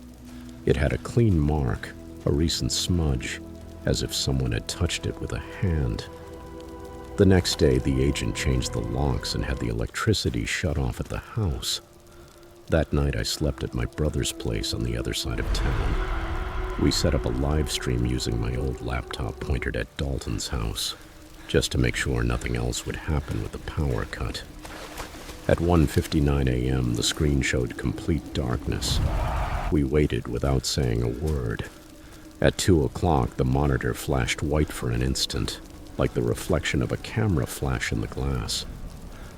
It had a clean mark, a recent smudge, as if someone had touched it with a hand. The next day, the agent changed the locks and had the electricity shut off at the house. That night, I slept at my brother's place on the other side of town. We set up a live stream using my old laptop pointed at Dalton's house, just to make sure nothing else would happen with the power cut. At 1:59 a.m., the screen showed complete darkness. We waited without saying a word. At 2 o'clock, the monitor flashed white for an instant, like the reflection of a camera flash in the glass.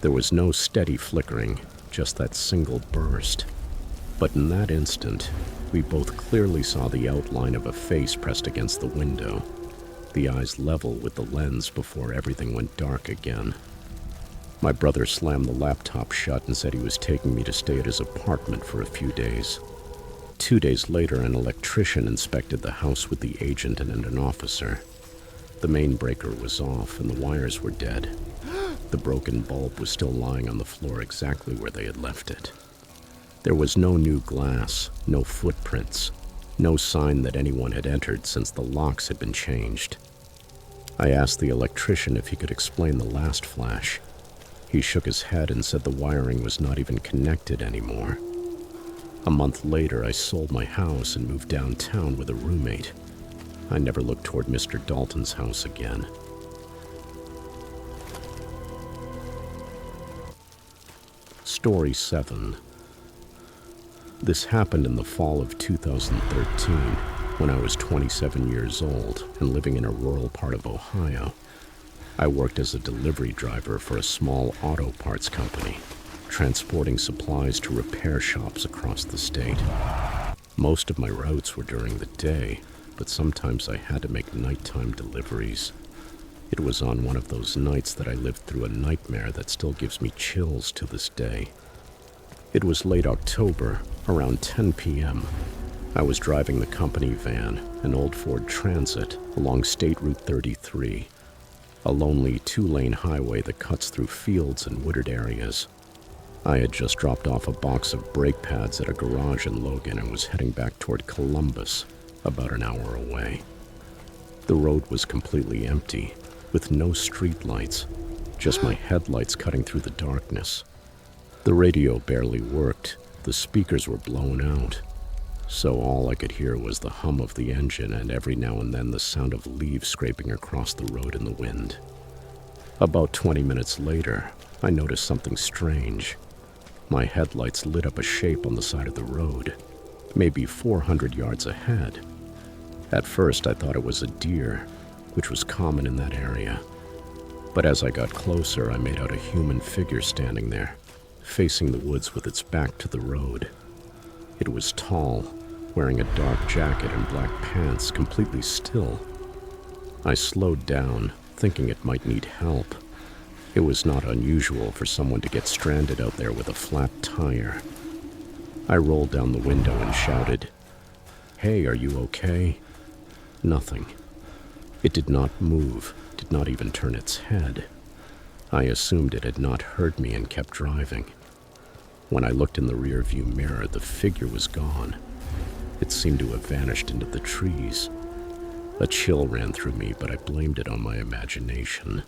There was no steady flickering, just that single burst. But in that instant, we both clearly saw the outline of a face pressed against the window, the eyes level with the lens before everything went dark again. My brother slammed the laptop shut and said he was taking me to stay at his apartment for a few days. 2 days later, an electrician inspected the house with the agent and an officer. The main breaker was off and the wires were dead. The broken bulb was still lying on the floor exactly where they had left it. There was no new glass, no footprints, no sign that anyone had entered since the locks had been changed. I asked the electrician if he could explain the last flash. He shook his head and said the wiring was not even connected anymore. A month later, I sold my house and moved downtown with a roommate. I never looked toward Mr. Dalton's house again. Story 7. This happened in the fall of 2013, when I was 27 years old and living in a rural part of Ohio. I worked as a delivery driver for a small auto parts company, transporting supplies to repair shops across the state. Most of my routes were during the day, but sometimes I had to make nighttime deliveries. It was on one of those nights that I lived through a nightmare that still gives me chills to this day. It was late October, around 10 p.m. I was driving the company van, an old Ford Transit, along State Route 33, a lonely 2-lane highway that cuts through fields and wooded areas. I had just dropped off a box of brake pads at a garage in Logan and was heading back toward Columbus, about an hour away. The road was completely empty, with no street lights, just my headlights cutting through the darkness. The radio barely worked, the speakers were blown out, so all I could hear was the hum of the engine and every now and then the sound of leaves scraping across the road in the wind. About 20 minutes later, I noticed something strange. My headlights lit up a shape on the side of the road, maybe 400 yards ahead. At first, I thought it was a deer, which was common in that area. But as I got closer, I made out a human figure standing there, facing the woods with its back to the road. It was tall, wearing a dark jacket and black pants, completely still. I slowed down, thinking it might need help. It was not unusual for someone to get stranded out there with a flat tire. I rolled down the window and shouted, "Hey, are you okay?" Nothing. It did not move, did not even turn its head. I assumed it had not heard me and kept driving. When I looked in the rearview mirror, the figure was gone. It seemed to have vanished into the trees. A chill ran through me, but I blamed it on my imagination.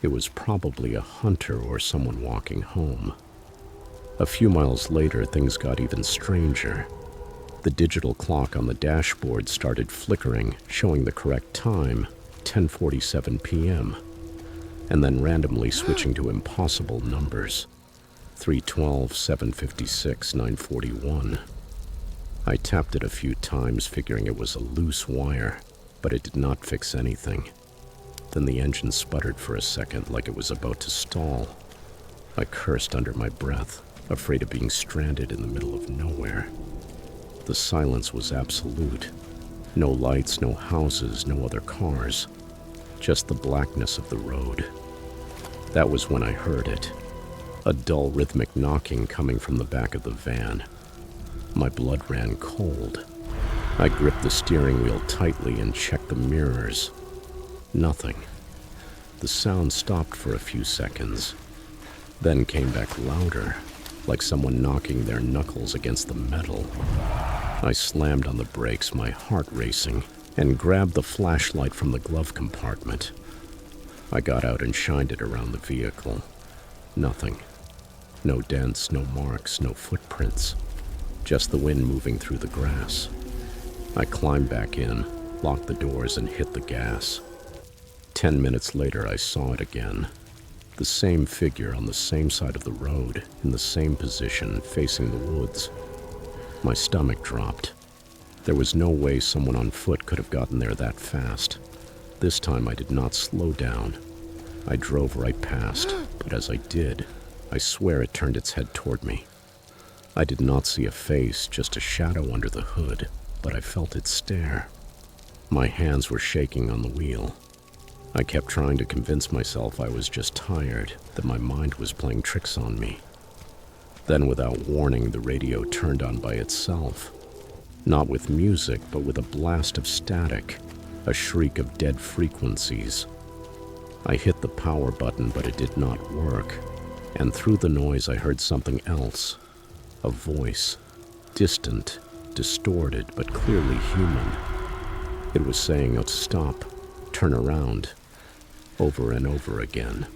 It was probably a hunter or someone walking home. A few miles later, things got even stranger. The digital clock on the dashboard started flickering, showing the correct time, 10:47 p.m., and then randomly switching to impossible numbers, 312, 756, 941. I tapped it a few times, figuring it was a loose wire, but it did not fix anything. Then the engine sputtered for a second, like it was about to stall. I cursed under my breath, afraid of being stranded in the middle of nowhere. The silence was absolute. No lights, no houses, no other cars. Just the blackness of the road. That was when I heard it. A dull rhythmic knocking coming from the back of the van. My blood ran cold. I gripped the steering wheel tightly and checked the mirrors. Nothing. The sound stopped for a few seconds, then came back louder, like someone knocking their knuckles against the metal. I slammed on the brakes, my heart racing, and grabbed the flashlight from the glove compartment. I got out and shined it around the vehicle. Nothing. No dents, no marks, no footprints. Just the wind moving through the grass. I climbed back in, locked the doors, and hit the gas. 10 minutes later, I saw it again. The same figure on the same side of the road, in the same position, facing the woods. My stomach dropped. There was no way someone on foot could have gotten there that fast. This time I did not slow down. I drove right past, but as I did, I swear it turned its head toward me. I did not see a face, just a shadow under the hood, but I felt it stare. My hands were shaking on the wheel. I kept trying to convince myself I was just tired, that my mind was playing tricks on me. Then, without warning, the radio turned on by itself. Not with music, but with a blast of static, a shriek of dead frequencies. I hit the power button, but it did not work. And through the noise, I heard something else. A voice, distant, distorted, but clearly human. It was saying, "Oh, stop, turn around," over and over again.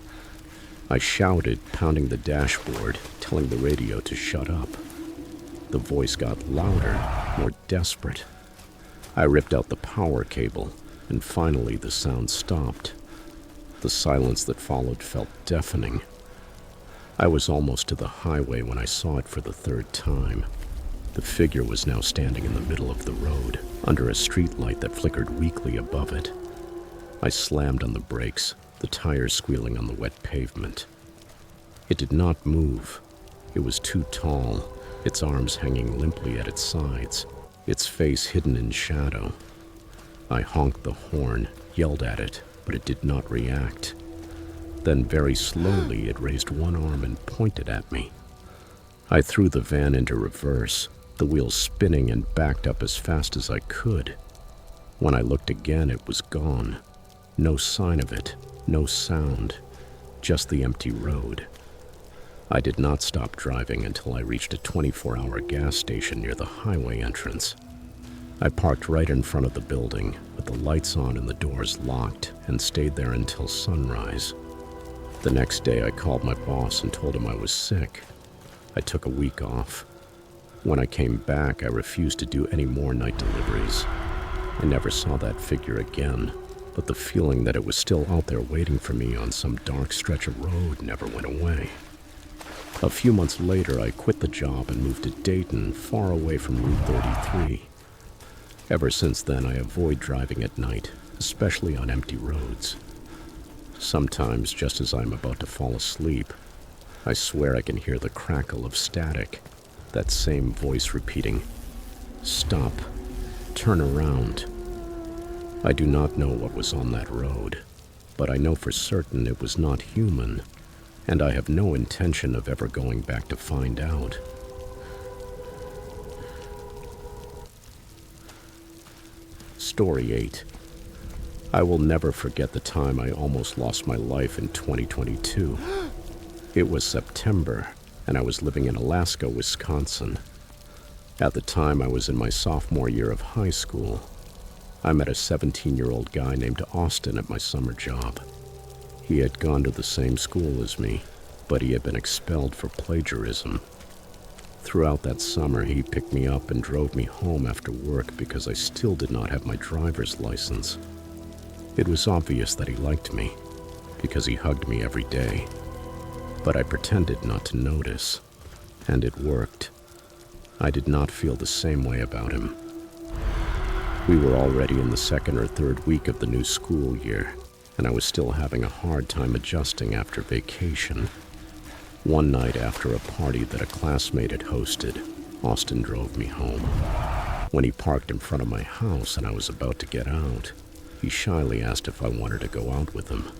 I shouted, pounding the dashboard, telling the radio to shut up. The voice got louder, more desperate. I ripped out the power cable, and finally the sound stopped. The silence that followed felt deafening. I was almost to the highway when I saw it for the third time. The figure was now standing in the middle of the road, under a streetlight that flickered weakly above it. I slammed on the brakes, the tires squealing on the wet pavement. It did not move. It was too tall, its arms hanging limply at its sides, its face hidden in shadow. I honked the horn, yelled at it, but it did not react. Then very slowly it raised one arm and pointed at me. I threw the van into reverse, the wheels spinning, and backed up as fast as I could. When I looked again, it was gone. No sign of it, no sound, just the empty road. I did not stop driving until I reached a 24-hour gas station near the highway entrance. I parked right in front of the building, with the lights on and the doors locked, and stayed there until sunrise. The next day, I called my boss and told him I was sick. I took a week off. When I came back, I refused to do any more night deliveries. I never saw that figure again, but the feeling that it was still out there waiting for me on some dark stretch of road never went away. A few months later, I quit the job and moved to Dayton, far away from Route 33. Ever since then, I avoid driving at night, especially on empty roads. Sometimes, just as I'm about to fall asleep, I swear I can hear the crackle of static, that same voice repeating, "Stop, turn around." I do not know what was on that road, but I know for certain it was not human, and I have no intention of ever going back to find out. Story 8. I will never forget the time I almost lost my life in 2022. It was September, and I was living in Alaska, Wisconsin. At the time, I was in my sophomore year of high school. I met a 17-year-old guy named Austin at my summer job. He had gone to the same school as me, but he had been expelled for plagiarism. Throughout that summer, he picked me up and drove me home after work because I still did not have my driver's license. It was obvious that he liked me, because he hugged me every day. But I pretended not to notice, and it worked. I did not feel the same way about him. We were already in the second or third week of the new school year, and I was still having a hard time adjusting after vacation. One night after a party that a classmate had hosted, Austin drove me home. When he parked in front of my house and I was about to get out, he shyly asked if I wanted to go out with him.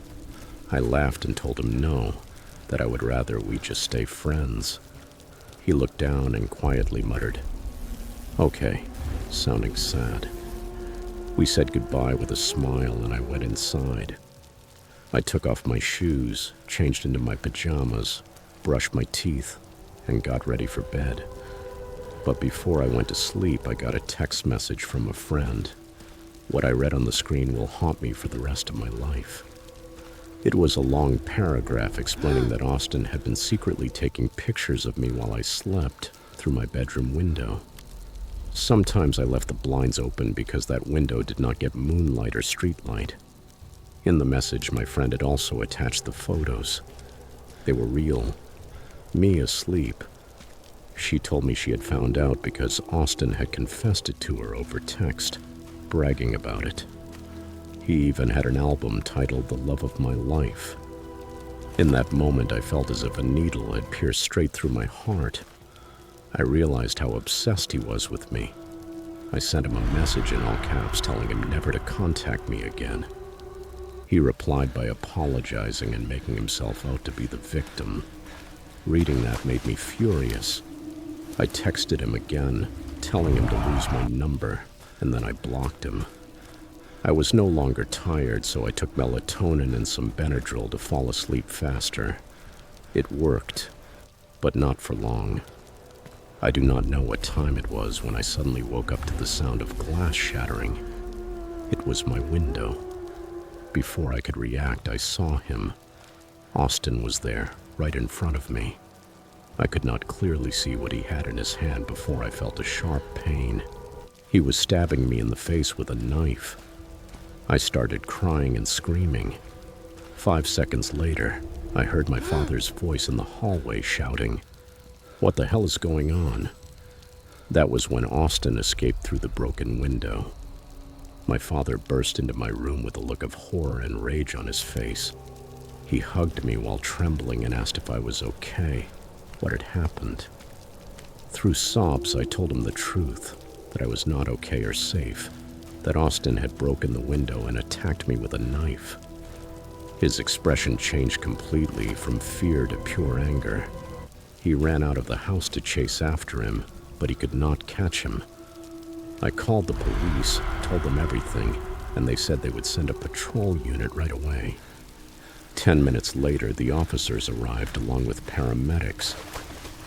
I laughed and told him no, that I would rather we just stay friends. He looked down and quietly muttered, "Okay," sounding sad. We said goodbye with a smile and I went inside. I took off my shoes, changed into my pajamas, brushed my teeth, and got ready for bed. But before I went to sleep, I got a text message from a friend. What I read on the screen will haunt me for the rest of my life. It was a long paragraph explaining that Austin had been secretly taking pictures of me while I slept through my bedroom window. Sometimes I left the blinds open because that window did not get moonlight or streetlight. In the message, my friend had also attached the photos. They were real. Me asleep. She told me she had found out because Austin had confessed it to her over text, bragging about it. He even had an album titled The Love of My Life. In that moment, I felt as if a needle had pierced straight through my heart. I realized how obsessed he was with me. I sent him a message in all caps telling him never to contact me again. He replied by apologizing and making himself out to be the victim. Reading that made me furious. I texted him again, telling him to lose my number, and then I blocked him. I was no longer tired, so I took melatonin and some Benadryl to fall asleep faster. It worked, but not for long. I do not know what time it was when I suddenly woke up to the sound of glass shattering. It was my window. Before I could react, I saw him. Austin was there, right in front of me. I could not clearly see what he had in his hand before I felt a sharp pain. He was stabbing me in the face with a knife. I started crying and screaming. 5 seconds later, I heard my father's voice in the hallway shouting, "What the hell is going on?" That was when Austin escaped through the broken window. My father burst into my room with a look of horror and rage on his face. He hugged me while trembling and asked if I was okay, what had happened. Through sobs, I told him the truth, that I was not okay or safe, that Austin had broken the window and attacked me with a knife. His expression changed completely from fear to pure anger. He ran out of the house to chase after him, but he could not catch him. I called the police, told them everything, and they said they would send a patrol unit right away. 10 minutes later, the officers arrived along with paramedics.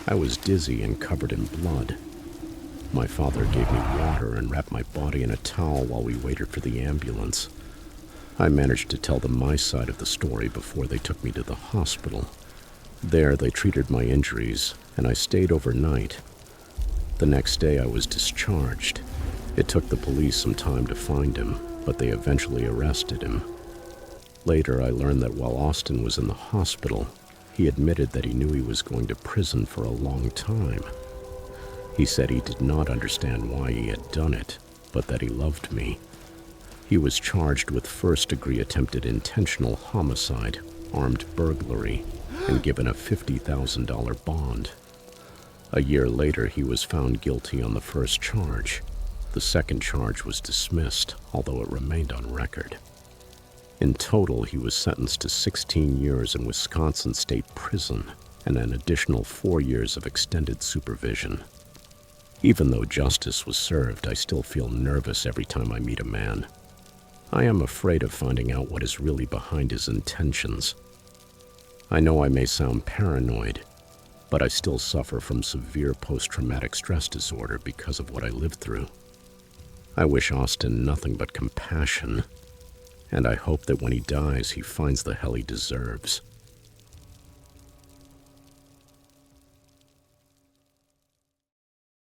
I was dizzy and covered in blood. My father gave me water and wrapped my body in a towel while we waited for the ambulance. I managed to tell them my side of the story before they took me to the hospital. There, they treated my injuries, and I stayed overnight. The next day, I was discharged. It took the police some time to find him, but they eventually arrested him. Later, I learned that while Austin was in the hospital, he admitted that he knew he was going to prison for a long time. He said he did not understand why he had done it, but that he loved me. He was charged with first-degree attempted intentional homicide, armed burglary, and given a $50,000 bond. A year later, he was found guilty on the first charge. The second charge was dismissed, although it remained on record. In total, he was sentenced to 16 years in Wisconsin State Prison and an additional 4 years of extended supervision. Even though justice was served, I still feel nervous every time I meet a man. I am afraid of finding out what is really behind his intentions. I know I may sound paranoid, but I still suffer from severe post-traumatic stress disorder because of what I lived through. I wish Austin nothing but compassion, and I hope that when he dies, he finds the hell he deserves.